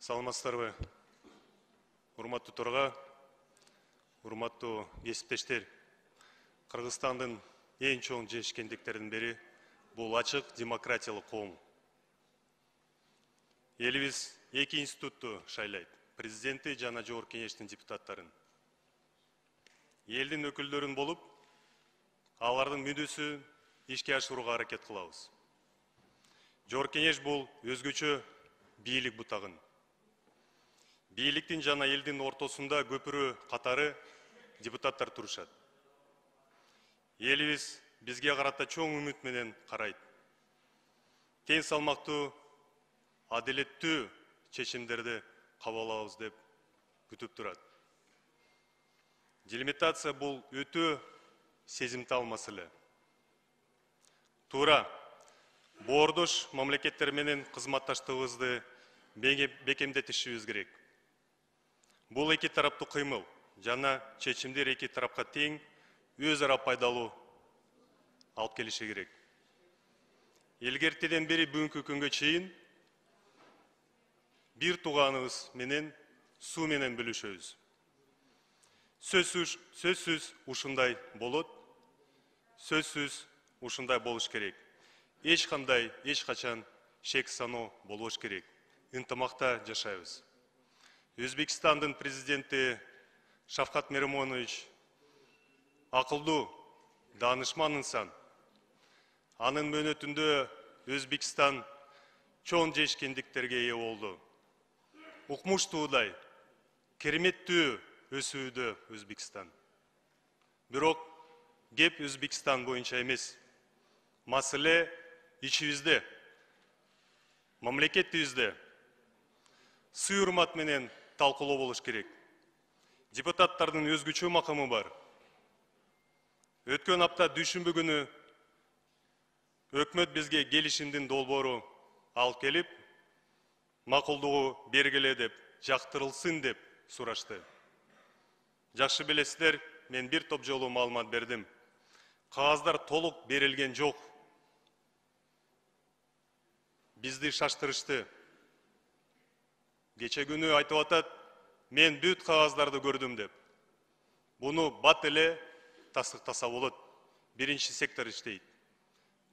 Саламатсыздарбы? Урматтуу төрага, урматтуу кесиптештер. Кыргызстандын эң чоң жетишкендиктеринин бири бул ачык демократиялык коом. Элибиз эки институтту шайлайт: президенти жана жогорку кеңештин депутаттарын. Элдин өкүлдөрүн болуп, алардын мүддөсүн ишке ашырууга аракет кылабыз. Жогорку кеңеш бул өзгөчө бийлик бутагын. Бийликтин жана элдин ортосунда көпүрө катары депутаттар турушат. Элибиз бизге карата чоң үмүт менен карайт. Тең салмактуу, адилеттүү чечимдерди кабыл алабыз деп күтүп турат. Делимитация бул өтө сезимтал маселе. Туура, боордош мамлекеттер менен кызматташтыгыбызды бекемдетишибиз керек. Бул эки тараптуу кыймыл жана чечимдер эки тарапка тең өз ара пайдалуу алып келиши керек. Илгертеден бери бүгүнкү күнгө чейин бир тууганыбыз менен суу менен бөлүшөбүз. Сөзсүз ушундай болот, сөзсүз ушундай болуш керек. Эч качан шек саноо болбош керек. Ынтымакта жашайбыз. Өзбекстандын президенти Шавкат Миромонович акылдуу, даанышман инсан. Анын мөөнөтүндө Өзбекстан чоң жетишкендиктерге ээ болду. Укмуштуудай, кереметтүү өсүүдө Өзбекстан. Бирок кеп Өзбекстан боюнча эмес. Маселе ичибизде, мамлекетибизде. Сый урмат менен талкуулоо болуш керек. Депутаттардын өзгөчө макамы бар. Өткөн апта дүйшөмбү күнү өкмөт бизге келишимдин долбоору алып келип, макулдугу бергиле деп, жактырылсын деп сурашты. Жакшы билесиздер, мен бир топ жолу маалымат бердим. Кагаздар толук берилген жок. Бизди шаштырышты. Кече күнү айтып атат, мен бүт кагаздарды көрдүм деп. Буну бат эле тастыктаса болот. Биринчи сектор иштейт.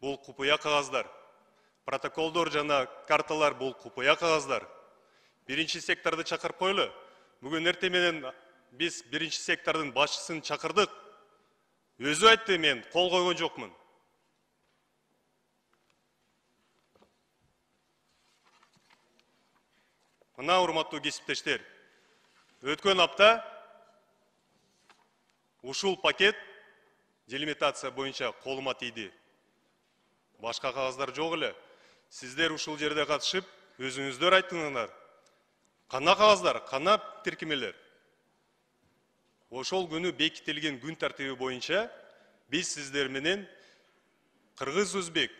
Бул купуя кагаздар. Протоколдор жана карталар бул купуя кагаздар. Биринчи секторду чакырып койлу. Бүгүн эртең менен биз биринчи сектордун башчысын чакырдык. Өзү айтты, мен кол койгон жокмун. Мына урматтуу кесиптештер, өткөн апта ушул пакет делимитация боюнча колума тийди. Башка кагаздар жок эле. Сиздер ушул жерде катышып, өзүңүздөр айттыңыздар. Кана кагаздар, кана тиркемелер. Ошол күнү бекитилген күн тартиби боюнча биз сиздер менен кыргыз-өзбек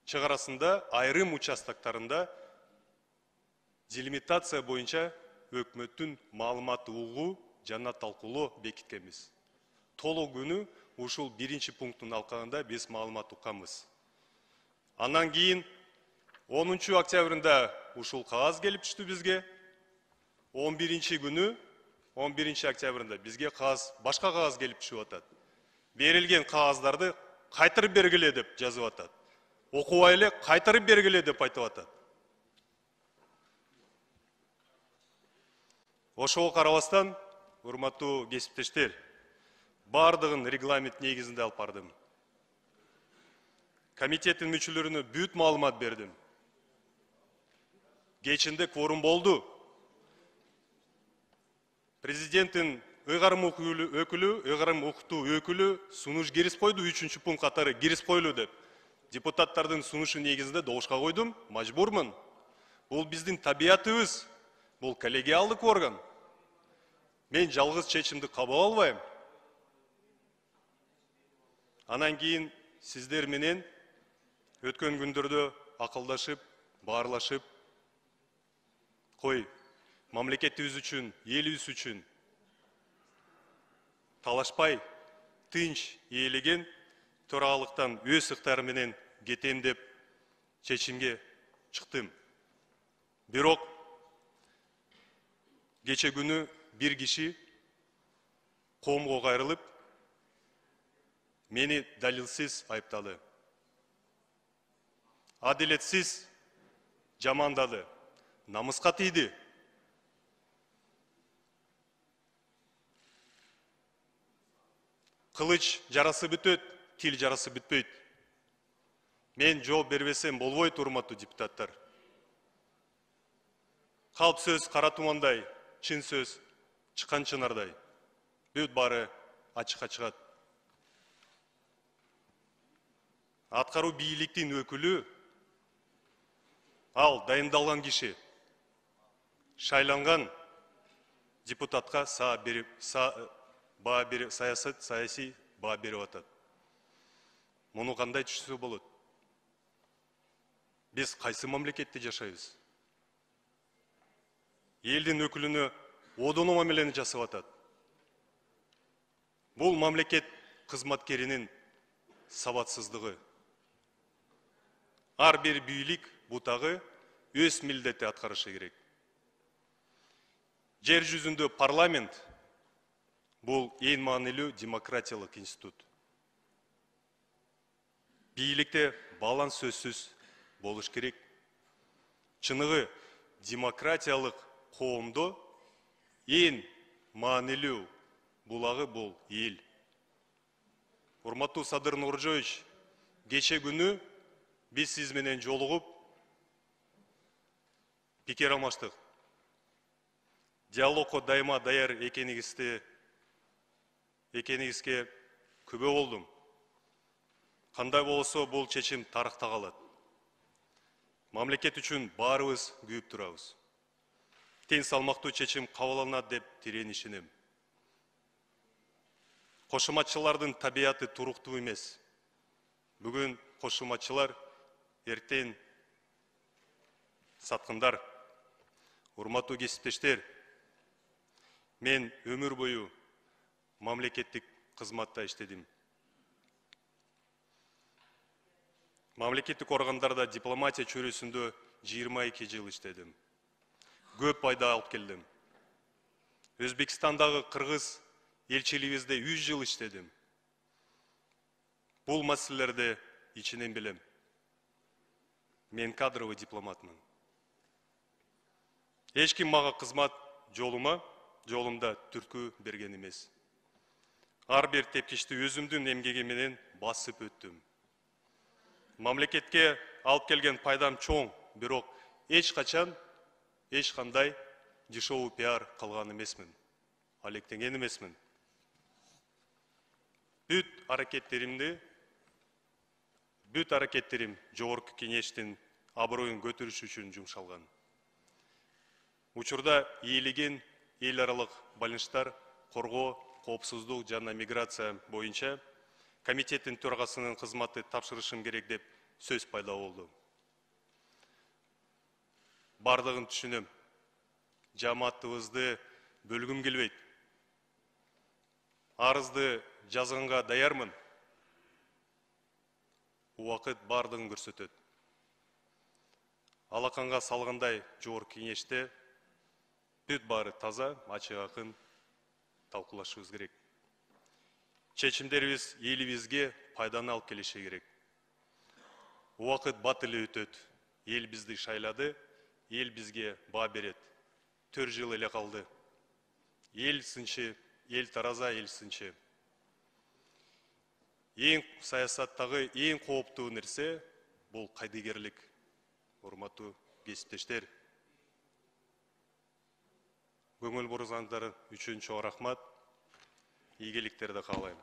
чыгарасында айрым участоктарында делимитация боюнча өкмөттүн маалыматты угуу жана талкуулоо бекиткенбиз. Толук күнү ушул биринчи пункттун алкагында биз маалымат укканбыз. Андан кийин 10 октябрында ушул кагаз келип түштү бизге. 11 күнү 11 октябрында бизге башка кагаз келип түшүп атат. Берилген кагаздарды кайтарып бергиле деп жазып атат. Окубай эле кайтарып бергиле деп айтып атат. Ошого карабастан, урматтуу кесиптештер, бардыгын регламент негизинде алып бардым. Комитеттин мүчөлөрүнө бүт маалымат бердим. Кечинде кворум болду. Президенттин ыйгарым укуктуу өкүлү сунуш кирип койду, 3 пункт катары кирип койлу деп. Депутаттардын сунушу негизинде добушка койдум, мажбурмун. Бул биздин табиятыбыз, бул коллегиалдык орган. Мен жалгыз чечимди кабыл албайм. Анан кийин сиздер менен өткөн күндөрдө акылдашып, баарлашып, кой, мамлекетибиз үчүн, элибиз үчүн талашпай, тынч ээлеген төрагалыктан өз ыктыяры менен кетем деп чечимге чыктым. Бирок Geçe günü bir kişi коомго кайрылып, meni dalilsiz ayıptalı. Adaletsiz jamandalı. Намыска тийди. Кылыч жарасы бүтөт, тил жарасы бүтпөйт. Мен жооп бербесем болбойт, урматтуу депутаттар. Калп сөз кара тумандай, чын сөз чыккан чынардай. Бүт бары ачыкка чыгат. Аткаруу бийликтин өкүлү ал дайындалган киши, шайланган депутатка саясий баа берип атат. Муну кандай түшүнсө болот? Биз кайсы мамлекетте жашайбыз? Элдин өкүлүнө одоно мамилени жасап атат. Бул мамлекет кызматкеринин сабатсыздыгы. Ар бир бийлик бутагы өз милдетти аткарышы керек. Жер жүзүндө парламент бул эң маанилүү демократиялык институт. Бийликте баланс сөзсүз болуш керек. Чыныгы демократиялык коомдо эң маанилүү булагы бул эл. Урматтуу Садыр Нуржоевич, кече күнү биз сиз менен жолугуп пикир алмаштык. Диалогко дайыма даяр экенигизге күбө болдум. Кандай болсо бул чечим тарыхта калат. Мамлекет үчүн баарыбыз күйүп турабыз. Тең салмактуу чечим кабыл алынат деп терең ишенем. Кошуматчылардын табияты туруктуу эмес. Бүгүн кошуматчылар, эртең саткындар. Урматтуу кесиптештер, мен өмүр бою мамлекеттик кызматта иштедим. Мамлекеттик органдарда дипломатия чөйрөсүндө 22 жыл иштедим. Көп пайда алып келдим. Өзбекстандагы кыргыз элчилигибизде 100 жыл иштедим. Бул маселелерди ичинен билем. Мен кадровый дипломатмын. Эч ким мага кызмат жолумда түрткү берген эмес. Ар бир тепкичти өзүмдүн эмгеги менен басып өттүм. Мамлекетке алып келген пайдам чоң, бирок эч кандай дешевый пиар кылган эмесмин. Алектенген эмесмин. Бүт аракеттерим жогорку кеңештин аброюн көтөрүш үчүн жумшалган. Учурда ийилген эл аралык байланыштар коргоо, коопсуздук жана миграция боюнча комитеттин төрагасынын кызматы тапшырышым керек деп сөз пайда болду. Бардыгын түшүнөм. Жамаатыбызды бөлгүм келбейт. Арызды жазганга даярмын. Убакыт бардыгын көрсөтөт. Алаканга салгандай жогорку кеңеште бүт баары таза, ачык акын талкуулашыбыз керек. Чечимдерибиз элибизге пайданы алып келиши керек. Убакыт бат эле өтөт. Эл бизди шайлады, эл бизге баа берет. 4 жыл эле калды. Эл сынчы, эл тараза, эл сынчы. Эң саясаттагы эң кооптуу нерсе бул кайдыгерлик. Урматтуу кесиптештер, көңүл бургандар үчүн чоң рахмат. Ийгиликтерди каалайм.